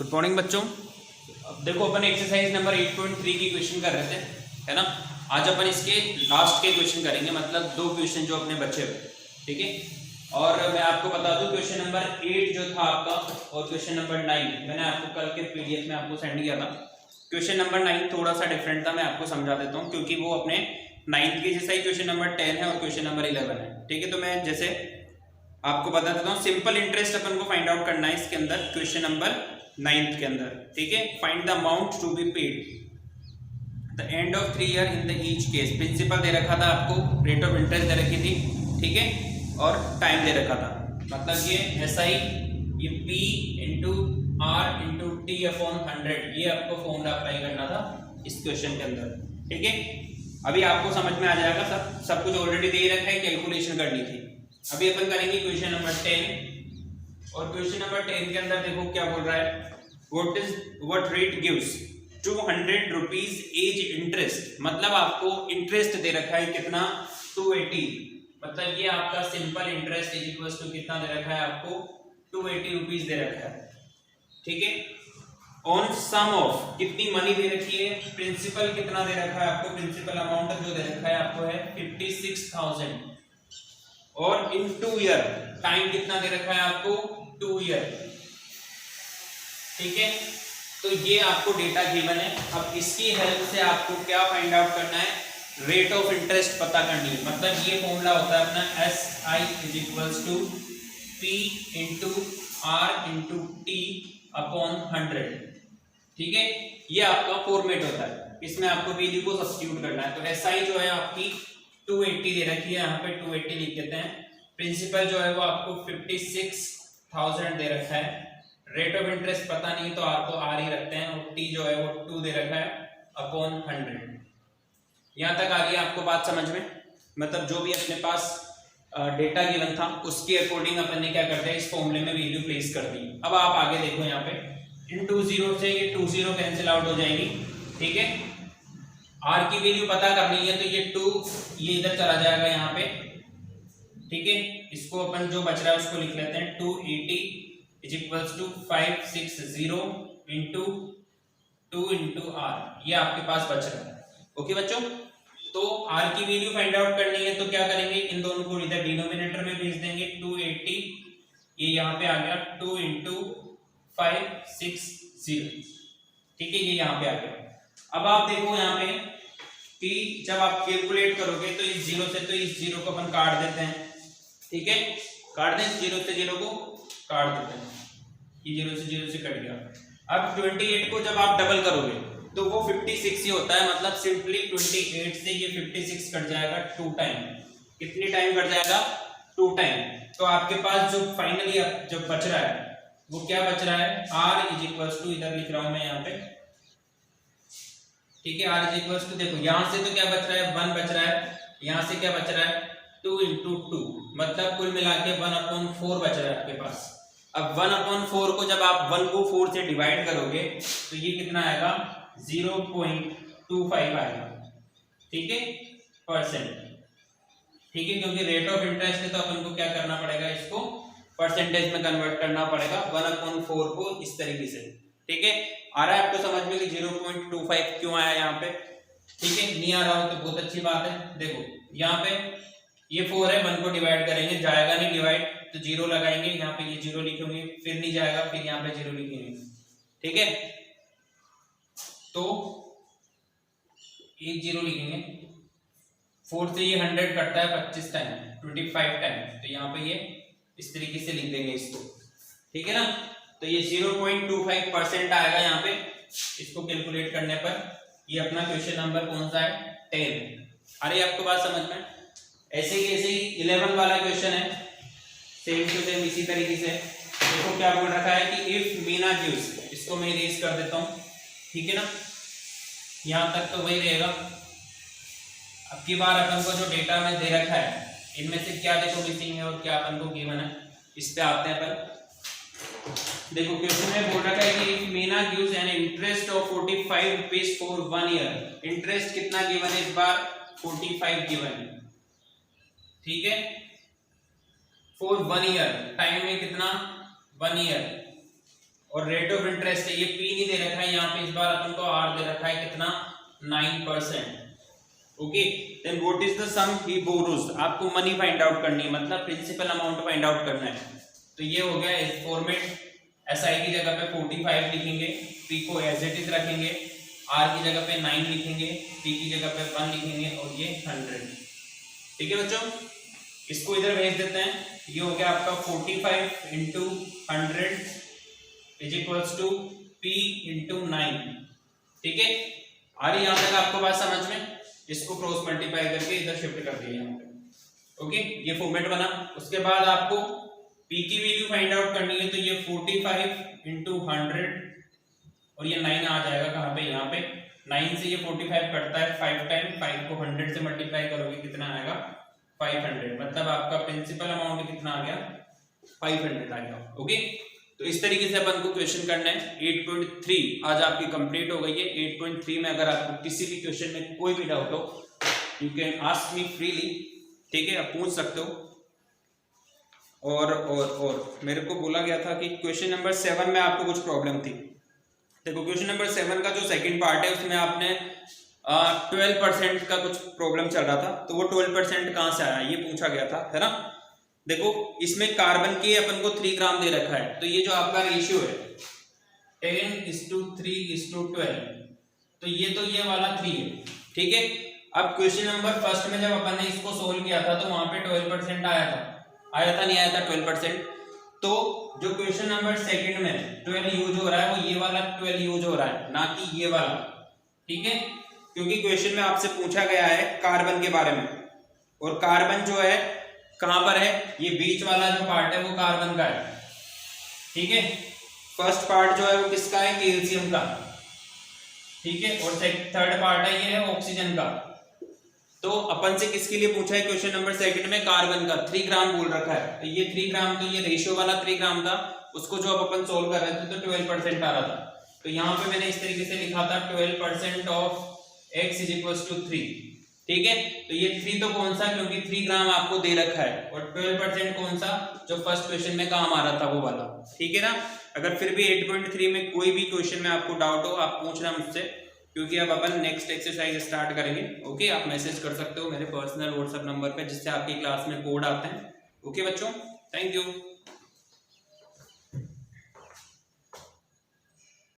Good morning बच्चों। अब देखो अपन एक्सरसाइज नंबर 8.3 की क्वेश्चन कर रहे थे, है ना। आज अपन इसके लास्ट के क्वेश्चन करेंगे, मतलब दो क्वेश्चन जो अपने बचे हुए, ठीक है। और मैं आपको बता दूं क्वेश्चन नंबर 8 जो था आपका और क्वेश्चन नंबर 9 मैंने आपको कल के पीडीएफ में आपको सेंड किया था। क्वेश्चन नंबर 9 थोड़ा सा डिफरेंट था, मैं आपको समझा देता हूँ, क्योंकि वो अपने 9th के जैसा ही क्वेश्चन नंबर 10 है और क्वेश्चन नंबर 11 है, ठीक है। तो मैं जैसे आपको बता देता हूँ, सिंपल इंटरेस्ट अपन को फाइंड आउट करना है इसके अंदर, क्वेश्चन नंबर 9th के अंदर, ठीक है। Find the amount to be paid the end of 3 year in the each case. Principal दे रखा था आपको, रेट ऑफ इंटरेस्ट दे रखी थी, ठीक है, और टाइम दे रखा था। मतलब ये ऐसा ही, ये P into R into T upon 100, ये आपको फॉर्मूला अप्लाई करना था इस क्वेश्चन के अंदर, ठीक है। अभी आपको समझ में आ जाएगा, सब कुछ ऑलरेडी दे रखा है, कैलकुलेशन करनी थी। अभी अपन करेंगे क्वेश्चन नंबर 10, और क्वेश्चन नंबर 10 के अंदर देखो क्या बोल रहा है, what rate gives 200 rupees as interest. मतलब आपको इंटरेस्ट दे रखा है कितना, 280। मतलब ये आपका simple interest is equal to कितना दे रखा है आपको, 280 रुपीज दे रखा है, ठीक है। ऑन सम ऑफ, कितनी मनी दे रखी है, प्रिंसिपल कितना दे रखा है आपको, प्रिंसिपल अमाउंट जो दे रखा है आपको है 56,000, और इन 2 ईयर टाइम कितना दे रखा है आपको, 2 ईयर, ठीक है। तो ये आपको डेटा गिवन है। अब इसकी हेल्प से आपको क्या फाइंड आउट करना है, रेट ऑफ इंटरेस्ट पता करनी है। मतलब ये फॉर्मूला होता है अपना SI is equals to P into R into T upon 100, ठीक है। ये आपका फॉर्मेट होता है, इसमें आपको वैल्यू को सब्स्टिट्यूट करना है। तो SI जो है आपकी 280 दे रखी है, यहाँ पे 280 लिख देते हैं। प्रिंसिपल जो है वो आपको 56,000 दे रखा है। रेट ऑफ इंटरेस्ट पता नहीं तो आपको आर ही रखते हैं, और टी जो है वो 2 दे रखा है अपॉन 100। यहाँ तक आ गई आपको बात समझ में। मतलब जो भी अपने पास डेटा गिवन था उसके अकॉर्डिंग अपन ने क्या करते हैं, इस फॉर्मूले में वैल्यू प्लेस कर दी। अब आप आगे देखो, यहाँ पे इन 20 से ये 20 कैंसिल आउट हो जाएगी, ठीक है। आर की वैल्यू पता करनी है तो ये 2 ये इधर चला जाएगा यहाँ पे, ठीक है। इसको अपन जो बच रहा है उसको लिख लेते हैं, 280 is equals to 560 into 2 into R, ये आपके पास बच रहा है। ओके बच्चों, तो आर की वैल्यू फाइंड आउट करनी है तो क्या करेंगे, इन दोनों को इधर डिनोमिनेटर में भेज देंगे। 280 ये यहाँ पे आ गया, 2 इंटू 560, ठीक है, ये यहाँ पे आ गया। अब आप देखो यहाँ पे कि जब आप कैलकुलेट करोगे तो इस जीरो से तो इस जीरो को अपन काट देते हैं, ठीक है, काट दें, जीरो से जीरो को काट देते हैं, ये जीरो से कट गया। अब 28 को जब आप डबल करोगे तो वो 56 ही होता है। मतलब सिंपली 28 से ये 56 कट जाएगा 2 टाइम। कितनी टाइम कट जाएगा, 2 टाइम। तो आपके पास जो फाइनली जो बच रहा है वो क्या बच रहा है, r इज इक्वल्स टू, इधर लिख रहा हूं मैं यहाँ पे, ठीक है। r इज इक्वल्स टू, देखो यहाँ से तो क्या बच रहा है, 1 बच रहा है, यहाँ से क्या बच रहा है, 2 इंटू 2, मतलब कुल मिला के 1/4 बच रहा है आपके पास। अब 1/4 को जब आप 1 को 4 से डिवाइड करोगे तो ये कितना आएगा, 0.25 आएगा, ठीक है, परसेंट, ठीक है। क्योंकि रेट ऑफ इंटरेस्ट है तो अपन को क्या करना पड़ेगा, इसको परसेंटेज में कन्वर्ट करना पड़ेगा, 1/4 को इस तरीके से, ठीक है। आ रहा है आपको समझ में कि 0.25 क्यों आया यहाँ पे, ठीक है। नहीं आ रहा हो तो बहुत अच्छी बात है। देखो यहाँ पे ये 4 है, 1 को डिवाइड करेंगे, जाएगा नहीं डिवाइड तो 0 लगाएंगे, यहाँ पे ये 0 लिखेंगे, फिर नहीं जाएगा, फिर यहाँ पे 0 लिखेंगे, ठीक है। तो एक 0 लिखेंगे, 4 से ये 100 कटता है 25 टाइम, 25 टाइम, तो यहाँ पे ये इस तरीके से लिख देंगे इसको, ठीक है ना। तो ये 0.25% आएगा यहाँ पे, इसको कैलकुलेट करने पर। ये अपना क्वेश्चन नंबर कौन सा है, 10। अरे आपको बात समझ में। ऐसे ही 11 वाला क्वेश्चन है, सेम टू सेम इसी तरीके से। देखो क्या बोल रखा है कि इफ मीना गिव्स, इसको मैं इरेज कर देता हूँ, ठीक है ना, यहाँ तक तो वही रहेगा। अब की बार अपन को जो डेटा में दे रखा है इनमें से क्या देखो मिसिंग है और क्या अपन को गिवन है, इस पे आते हैं अपन। देखो क्वेश्चन में बोल रखा है कि if Meena gives an interest of 45 rupees for 1 year. Interest कितना गिवन है इस बार, 45 गिवन है, ठीक है, फॉर 1 ईयर। टाइम में कितना, 1 ईयर, और रेट ऑफ इंटरेस्ट है, ये पी नहीं दे रखा है, यहाँ पे इस बार अपन को आर दे रखा है कितना 9%। Okay, then what is the sum he borrows, आपको मनी फाइंड आउट करनी है, मतलब प्रिंसिपल अमाउंट फाइंड आउट करना है। तो ये हो गया इस फॉर्मेट, एसआई की जगह पे 45 लिखेंगे, पी को एज इट इज रखेंगे, आर की जगह पे 9 लिखेंगे, पी की जगह पे 1 लिखेंगे और ये 100। ठीक है बच्चों, इसको इधर भेज देते हैं। ये हो गया आपका 45 into 100 is equals to P into 9। ठीक है, आ रही यहां तक आपको बात समझ में? इसको क्रॉस मल्टीप्लाई करके इधर शिफ्ट कर दिया यहाँ पे। ओके, ये फॉर्मेट बना। उसके बाद आपको पी की वैल्यू फाइंड आउट करनी है, तो ये 45 इंटू 100 और ये 9 आ जाएगा कहाँ पे, यहाँ पे 9 से ये 45 कटता है 5 टाइम, 5 को 100 से मल्टीप्लाई करोगे कितना आएगा 500, मतलब आपका प्रिंसिपल अमाउंट कितना आ गया 500 आ गया। ओके, तो इस तरीके से अपन को क्वेश्चन करना है। 8.3 आज आपकी कंप्लीट हो गई है। 8.3 में अगर आपको किसी भी क्वेश्चन में कोई भी डाउट हो, you can ask me freely. ठीक है, आप पूछ सकते हो। और मेरे को बोला गया था कि क्वेश्चन नंबर 7 में आपको कुछ प्रॉब्लम थी। देखो, क्वेश्चन नंबर 7 का जो सेकंड पार्ट है उसमें आपने 12% का कुछ प्रॉब्लम चल रहा था, तो वो 12% कहाँ से आया ये पूछा गया था, है ना। देखो, इसमें कार्बन के अपन को 3 ग्राम दे रखा है, तो ये जो आपका रेशियो है 10:3:12, तो ये वाला 3 है। ठीक है, अब क्वेश्चन नंबर फर्स्ट में जब अपन ने इसको सोल्व किया था तो वहां पे 12% आया था नहीं आया था 12%। तो जो क्वेश्चन नंबर सेकंड में 12 यूज हो रहा है वो ये वाला 12 यूज हो रहा है, ना कि ये वाला। ठीक है, क्योंकि क्वेश्चन में आपसे पूछा गया है कार्बन के बारे में, और कार्बन जो है कहां पर है, ये बीच वाला जो पार्ट है वो कार्बन का है। ठीक है, फर्स्ट पार्ट जो है वो किसका है, कैल्शियम का। ठीक है, और थर्ड पार्ट है ये है ऑक्सीजन का। तो अपन से किसके लिए पूछा है क्वेश्चन नंबर सेकंड में, कार्बन का। 3 ग्राम बोल रखा है, तो ये 3 ग्राम, तो ये रेशियो वाला 3 ग्राम था, उसको जो अब अपन सोल्व कर रहे थे तो 12% आ रहा था। तो यहाँ पे मैंने इस तरीके से लिखा था 12% of x is equal to 3। ठीक है, तो ये 3 तो कौन सा, क्योंकि 3 ग्राम आपको दे रखा है, और 12% कौन सा, जो फर्स्ट क्वेश्चन में काम आ रहा था वो वाला। ठीक है ना। अगर फिर भी 8.3 में कोई भी क्वेश्चन में आपको डाउट हो, आप पूछना मुझसे, क्योंकि अब अपन नेक्स्ट एक्सरसाइज स्टार्ट करेंगे। ओके, आप मैसेज कर सकते हो मेरे पर्सनल व्हाट्सएप नंबर पे, जिससे आपकी क्लास में कोड आते हैं। ओके बच्चों, थैंक यू।